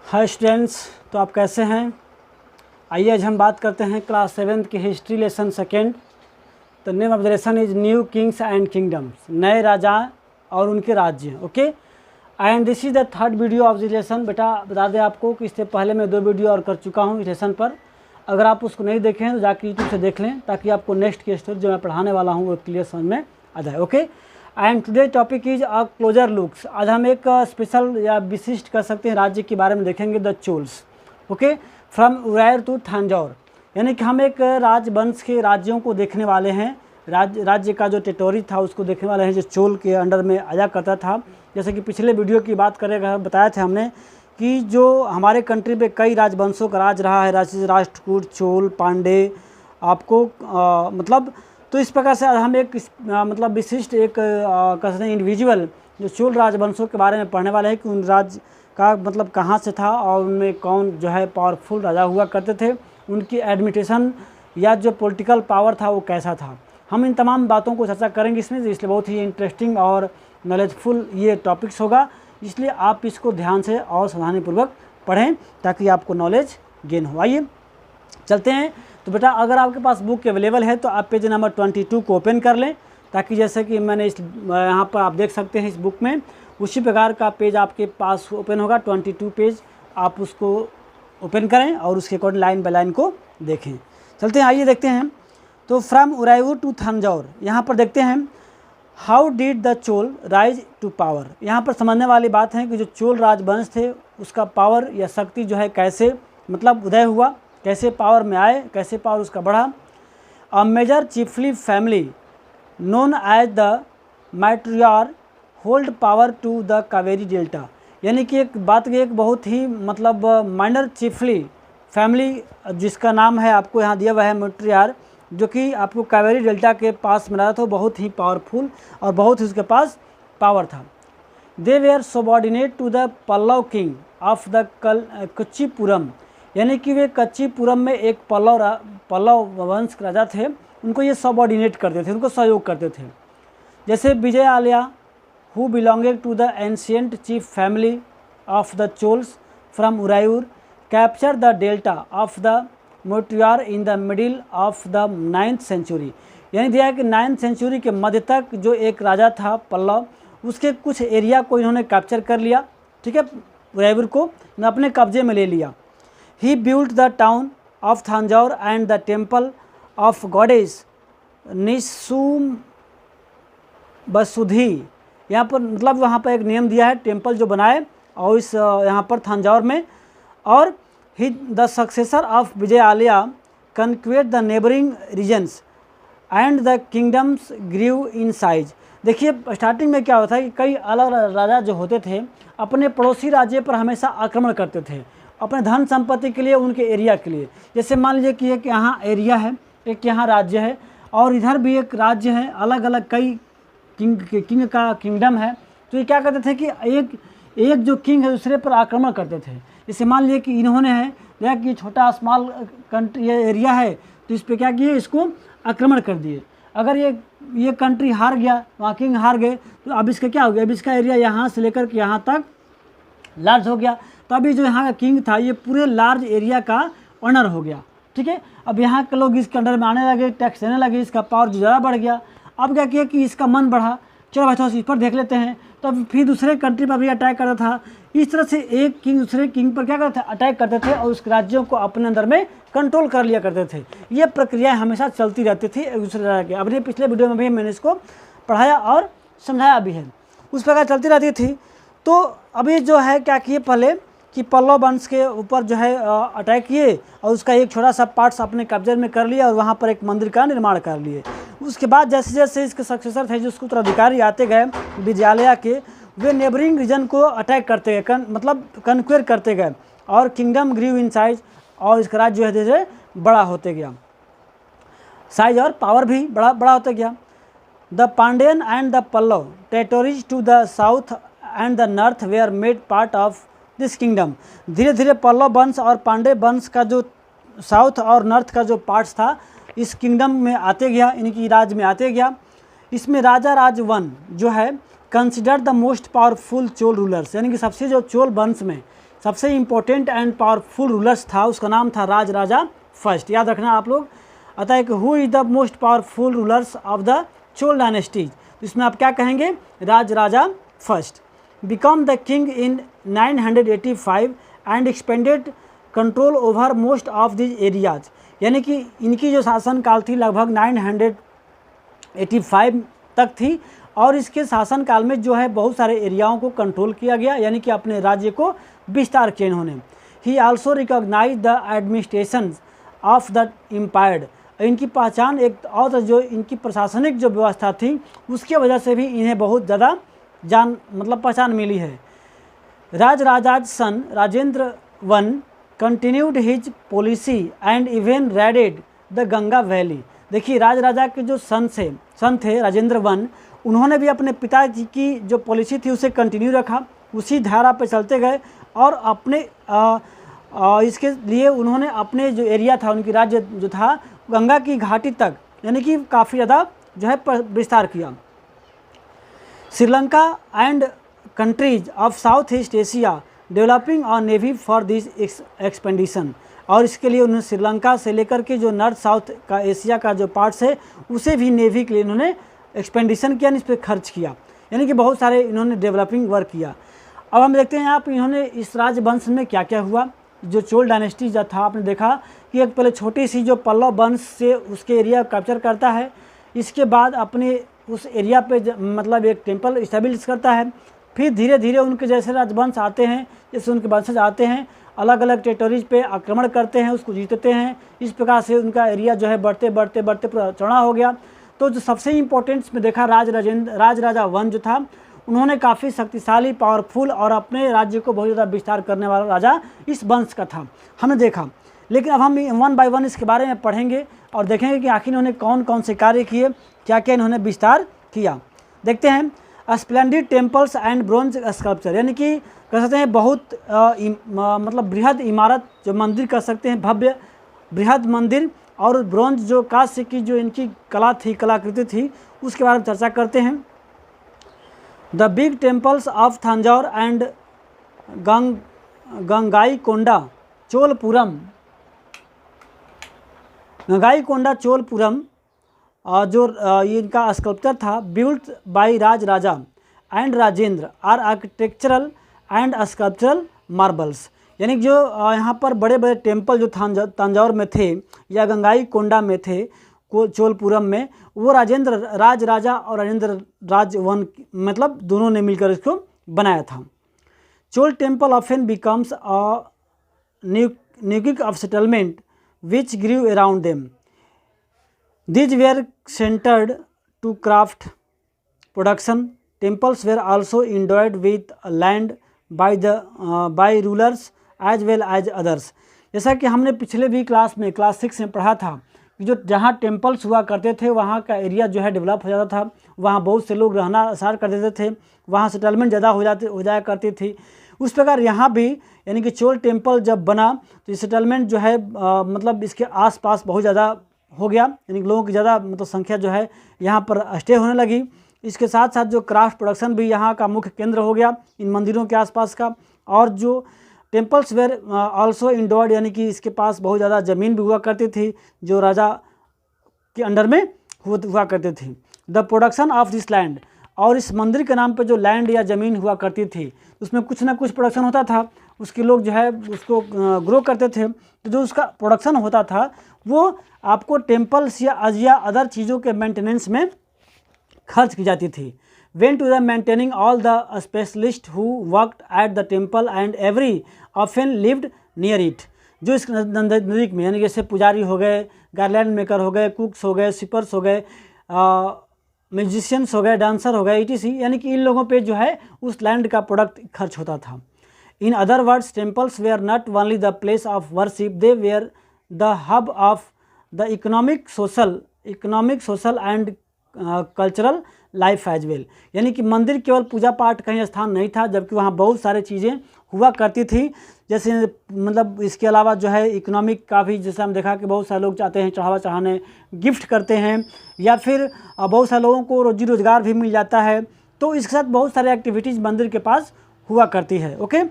Hi students, तो आप कैसे हैं। आइए आज हम बात करते हैं क्लास 7th की history lesson second. The name of the lesson is new Kings and kingdoms, नए राजा और उनके राज्य। Okay, and this is the third video of the lesson. बेटा बता दें आपको कि इससे पहले मैं 2 वीडियो और कर चुका हूँ इस लेसन पर। अगर आप उसको नहीं देखें तो जाकर यूट्यूब से देख लें, ताकि आपको नेक्स्ट की स्टोरी जो मैं पढ़ाने वाला हूँ वो क्लियर समझ में आ जाए। Okay, and today topic is a closer looks. आज हम एक स्पेशल या विशिष्ट कर सकते हैं राज्य के बारे में देखेंगे, the चोल्स। Okay, from Uraiyur to थांजौर, यानी कि हम एक राजवंश के राज्यों को देखने वाले हैं। राज्य का जो टेरिटोरी था उसको देखने वाले हैं, जो चोल के अंडर में आया करता था। जैसे कि पिछले वीडियो की बात करें, बताया था हमने कि जो हमारे कंट्री पे कई राजवंशों का राज रहा है, राष्ट्रकूट, चोल, पांडे, आपको मतलब तो इस प्रकार से हम एक मतलब विशिष्ट एक कहते हैं इंडिविजुअल जो चोल राजवंशों के बारे में पढ़ने वाले हैं कि उन राज्य का मतलब कहाँ से था और उनमें कौन जो है पावरफुल राजा हुआ करते थे, उनकी एडमिनिस्ट्रेशन या जो पॉलिटिकल पावर था वो कैसा था। हम इन तमाम बातों को चर्चा करेंगे इसमें, इसलिए बहुत ही इंटरेस्टिंग और नॉलेजफुल ये टॉपिक्स होगा। इसलिए आप इसको ध्यान से और सावधानीपूर्वक पढ़ें ताकि आपको नॉलेज गेन हो। आइए चलते हैं। तो बेटा अगर आपके पास बुक अवेलेबल है तो आप पेज नंबर 22 को ओपन कर लें, ताकि जैसे कि मैंने इस यहाँ पर आप देख सकते हैं इस बुक में उसी प्रकार का पेज आपके पास ओपन होगा। 22 पेज आप उसको ओपन करें और उसके अकॉर्डिंग लाइन बाय लाइन को देखें। चलते हैं, आइए देखते हैं। तो फ्रॉम उरायूर टू थांजौर, यहाँ पर देखते हैं how did the Chola rise to power. यहाँ पर समझने वाली बात है कि जो चोल राजवंश थे उसका पावर या शक्ति जो है कैसे मतलब उदय हुआ, कैसे पावर में आए, कैसे पावर उसका बढ़ा। A major chiefly family known as the Muttaraiyar hold power to the Kaveri delta, यानी कि एक बात की एक बहुत ही मतलब माइनर चीफली फैमिली जिसका नाम है आपको यहाँ दिया हुआ है मैट्रियार, जो कि आपको कावेरी डेल्टा के पास में रहा था, बहुत ही पावरफुल और बहुत ही उसके पास पावर था। They were subordinate to the Pallava king of the Kanchipuram, यानी कि वे कच्चीपुरम में एक पल्लव वंश के राजा थे, उनको ये सबॉर्डिनेट करते थे, उनको सहयोग करते थे। जैसे Vijayalaya who belonging to the ancient chief family of the Cholas from Uraiyur capture the delta of the Muttaraiyar in the middle of the 9th century, यानी दिया है कि 9th सेंचुरी के मध्य तक जो एक राजा था पल्लव, उसके कुछ एरिया को इन्होंने कैप्चर कर लिया। ठीक है, उरायूर को अपने कब्जे में ले लिया। He built the town of Thanjore and the temple of goddess निशुम्भसुधि। यहाँ पर मतलब वहाँ पर एक नियम दिया है, टेम्पल जो बनाए और इस यहाँ पर थांजौर में। और he the successor of Vijayalaya conquered the neighbouring regions and the kingdoms grew in size. देखिए स्टार्टिंग में क्या होता है कि कई अलग राजा जो होते थे अपने पड़ोसी राज्य पर हमेशा आक्रमण करते थे, अपने धन संपत्ति के लिए, उनके एरिया के लिए। जैसे मान लीजिए कि एक यहाँ एरिया है, एक यहाँ राज्य है और इधर भी एक राज्य है, अलग अलग कई किंग का किंगडम है। तो ये क्या करते थे कि एक जो किंग है दूसरे पर आक्रमण करते थे। जैसे मान लीजिए कि इन्होंने है देखा कि छोटा स्मॉल कंट्री एरिया है तो इस पर क्या किए, इसको आक्रमण कर दिए। अगर ये कंट्री हार गया, वहाँ किंग हार गए, तो अब इसका क्या हो गया, अब इसका एरिया यहाँ से लेकर के यहाँ तक लार्ज हो गया। तो अभी जो यहाँ का किंग था ये पूरे लार्ज एरिया का ऑनर हो गया। ठीक है, अब यहाँ के लोग इसके अंडर में आने लगे, टैक्स देने लगे, इसका पावर जो ज़्यादा बढ़ गया। अब क्या किया कि इसका मन बढ़ा, चलो भाई थोड़ा इस पर देख लेते हैं। तो अब फिर दूसरे कंट्री पर भी अटैक करता था। इस तरह से एक किंग दूसरे किंग पर क्या करते थे, अटैक करते थे और उस राज्यों को अपने अंदर में कंट्रोल कर लिया करते थे। ये प्रक्रिया हमेशा चलती रहती थी एक दूसरे राज्य के। अपने पिछले वीडियो में भी मैंने इसको पढ़ाया और समझाया भी है, उस प्रकार चलती रहती थी। तो अभी जो है क्या किए पहले कि पल्लव वंश के ऊपर जो है अटैक किए और उसका एक छोटा सा पार्ट्स अपने कब्जे में कर लिया और वहाँ पर एक मंदिर का निर्माण कर लिए। उसके बाद जैसे जैसे इसके सक्सेसर थे जो उसके उत्तराधिकारी आते गए विजयालया के, वे नेबरिंग रीजन को अटैक करते गए, मतलब कन्क्वेर करते गए और किंगडम ग्रीव इन साइज, और इसका राज्य जो है जैसे बड़ा होते गया, साइज और पावर भी बड़ा होते गया। The Pandyan and the Pallava territories to the south and the north were made part of this kingdom. धीरे धीरे पल्लव वंश और पांडे वंश का जो साउथ और नॉर्थ का जो पार्ट्स था इस किंगडम में आते गया, इनकी राज में आते गया। इसमें राजा राज 1 जो है consider the most powerful Chola rulers, यानी कि सबसे जो चोल वंश में सबसे इम्पोर्टेंट एंड पावरफुल रूलर्स था, उसका नाम था राज राजा फर्स्ट, याद रखना आप लोग। अतः कि who is the most powerful rulers of the Chola dynasties, इसमें आप क्या कहेंगे, Rajaraja first. Become the king in 985 and expanded control over most of this areas, यानी कि इनकी जो शासनकाल थी लगभग 985 तक थी, और इसके शासनकाल में जो है बहुत सारे एरियाओं को कंट्रोल किया गया, यानी कि अपने राज्य को विस्तार किया इन्होंने। He also recognise the administration of the empire, इनकी पहचान एक और जो इनकी प्रशासनिक जो व्यवस्था थी उसकी वजह से भी इन्हें बहुत ज़्यादा पहचान मिली है। राजराजा's son Rajendra one continued his policy and even raided the Ganga valley. देखिए राजराजा के जो सन थे राजेंद्र वन, उन्होंने भी अपने पिताजी की जो पॉलिसी थी उसे कंटिन्यू रखा, उसी धारा पर चलते गए और अपने इसके लिए उन्होंने अपने जो एरिया था, उनकी राज्य जो था गंगा की घाटी तक, यानी कि काफ़ी ज़्यादा जो है विस्तार किया। Sri Lanka and countries of south east Asia developing a navy for this expedition, और इसके लिए उन्होंने श्रीलंका से लेकर के जो नॉर्थ साउथ का एशिया का जो पार्ट्स है उसे भी नेवी के लिए इन्होंने एक्सपेंडिशन किया, इस पर खर्च किया, यानी कि बहुत सारे इन्होंने डेवलपिंग वर्क किया। अब हम देखते हैं यहाँ पर इन्होंने इस राजवंश में क्या क्या हुआ। जो चोल डायनेस्टी जो था, आपने देखा कि एक पहले छोटी सी जो पल्लव वंश से उसके एरिया कैप्चर करता है, इसके बाद अपने उस एरिया पे एक टेम्पल इस्टेब्लिश करता है, फिर धीरे धीरे उनके जैसे राजवंश आते हैं, जैसे उनके वंशज आते हैं, अलग अलग टेरिटोरीज पे आक्रमण करते हैं, उसको जीतते हैं, इस प्रकार से उनका एरिया जो है बढ़ते बढ़ते बढ़ते पूरा चौड़ा हो गया। तो जो सबसे इम्पोर्टेंट में देखा राजराजा वन जो था, उन्होंने काफ़ी शक्तिशाली पावरफुल और अपने राज्य को बहुत ज़्यादा विस्तार करने वाला राजा इस वंश का था, हमने देखा। लेकिन अब हम वन बाय वन इसके बारे में पढ़ेंगे और देखेंगे कि आखिर इन्होंने कौन कौन से कार्य किए, क्या क्या इन्होंने विस्तार किया। देखते हैं। Splendid temples and bronze sculpture, यानी कि कह सकते हैं बहुत बृहद इमारत जो मंदिर कह सकते हैं, भव्य बृहद मंदिर, और ब्रोंज जो कांस्य की जो इनकी कला थी, कलाकृति थी, उसके बारे में चर्चा करते हैं। The big temples of Tanjore and Gangaikonda Cholapuram, Gangaikonda Cholapuram जो ये इनका स्कल्पचर था, built by Raja and Rajendra are architectural and sculptural marvels, यानी जो यहाँ पर बड़े बड़े टेम्पल जो तंजौर में थे या गंगाईकोंडा में थे, चोलपुरम में, वो राजा और राजेंद्र राज वन दोनों ने मिलकर इसको बनाया था। Chola temple often becomes a nucleus of settlement which grew around them. These were centered to craft production. Temples were also endowed with land by rulers as well as others. जैसा कि हमने पिछले भी क्लास 6 में पढ़ा था कि जो जहाँ टेम्पल्स हुआ करते थे वहाँ का एरिया जो है डेवलप हो जाता था, वहाँ बहुत से लोग रहना स्टार्ट कर देते थे, वहाँ सेटलमेंट ज़्यादा हो जाया करती थी। उस प्रकार यहाँ भी यानी कि चोल टेम्पल जब बना तो सेटलमेंट जो है इसके आसपास बहुत ज़्यादा हो गया, यानी लोगों की ज़्यादा संख्या जो है यहाँ पर स्टे होने लगी। इसके साथ साथ जो क्राफ्ट प्रोडक्शन भी यहाँ का मुख्य केंद्र हो गया इन मंदिरों के आसपास का। और जो टेम्पल्स वेर आल्सो इंडोर्ड, यानी कि इसके पास बहुत ज़्यादा ज़मीन भी हुआ करती थी जो राजा के अंडर में हुआ करती थी। The production of this land, और इस मंदिर के नाम पे जो लैंड या ज़मीन हुआ करती थी उसमें कुछ ना कुछ प्रोडक्शन होता था, उसके लोग जो है उसको ग्रो करते थे। तो जो उसका प्रोडक्शन होता था वो आपको टेम्पल्स या अदर चीज़ों के मेंटेनेंस में खर्च की जाती थी। Went to the maintaining all the specialist who worked at the temple and every often lived near it. जो इस नज़दीक में, यानी जैसे पुजारी हो गए, गार्लैंड मेकर हो गए, कुक्स हो गए, स्वीपर्स हो गए, म्यूजिशियंस हो गए, डांसर हो गए, etc, यानी कि इन लोगों पे जो है उस लैंड का प्रोडक्ट खर्च होता था। In other words temples were not only the place of worship, they were the hub of the economic social and cultural life as well. यानी कि मंदिर केवल पूजा पाठ कहीं स्थान नहीं था, जबकि वहाँ बहुत सारे चीज़ें हुआ करती थी। जैसे इसके अलावा जो है इकोनॉमिक का भी, जैसे हम देखा कि बहुत सारे लोग चाहते हैं चढ़ावा चढ़ाने, गिफ्ट करते हैं, या फिर बहुत सारे लोगों को रोजी रोजगार भी मिल जाता है। तो इसके साथ बहुत सारे एक्टिविटीज़ मंदिर के पास हुआ करती है। Okay,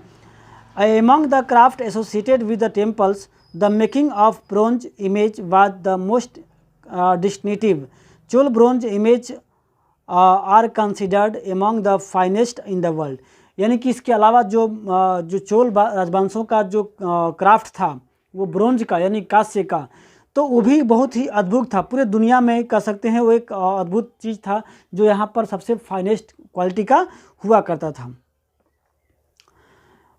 Among the craft associated with the temples, the making of bronze image was the most distinctive. Chol bronze image are considered among the finest in the world. यानी कि इसके अलावा जो चोल राजवंशों का जो क्राफ्ट था वो ब्रोंज का यानी कांस्य का, तो वो भी बहुत ही अद्भुत था, पूरे दुनिया में कह सकते हैं वो एक अद्भुत चीज़ था जो यहाँ पर सबसे फाइनेस्ट क्वालिटी का हुआ करता था।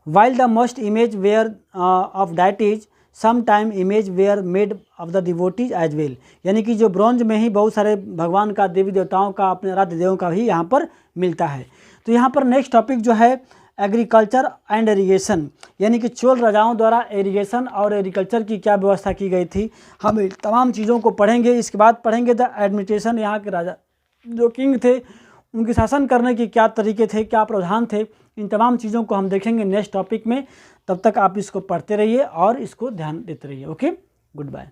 While the most image were of deities, sometime image were made of the devotees as well. यानी कि जो ब्रॉन्ज में ही बहुत सारे भगवान का, देवी देवताओं का, अपने आराध्य देवों का भी यहाँ पर मिलता है। तो यहाँ पर नेक्स्ट टॉपिक जो है एग्रीकल्चर एंड इरीगेशन, यानी कि चोल राजाओं द्वारा इरीगेशन और एग्रीकल्चर की क्या व्यवस्था की गई थी, हम तमाम चीज़ों को पढ़ेंगे। इसके बाद पढ़ेंगे द एडमिनिस्ट्रेशन, यहाँ के राजा जो किंग थे उनके शासन करने के क्या तरीके थे, क्या प्रावधान थे, इन तमाम चीज़ों को हम देखेंगे नेक्स्ट टॉपिक में। तब तक आप इसको पढ़ते रहिए और इसको ध्यान देते रहिए। Okay, good bye.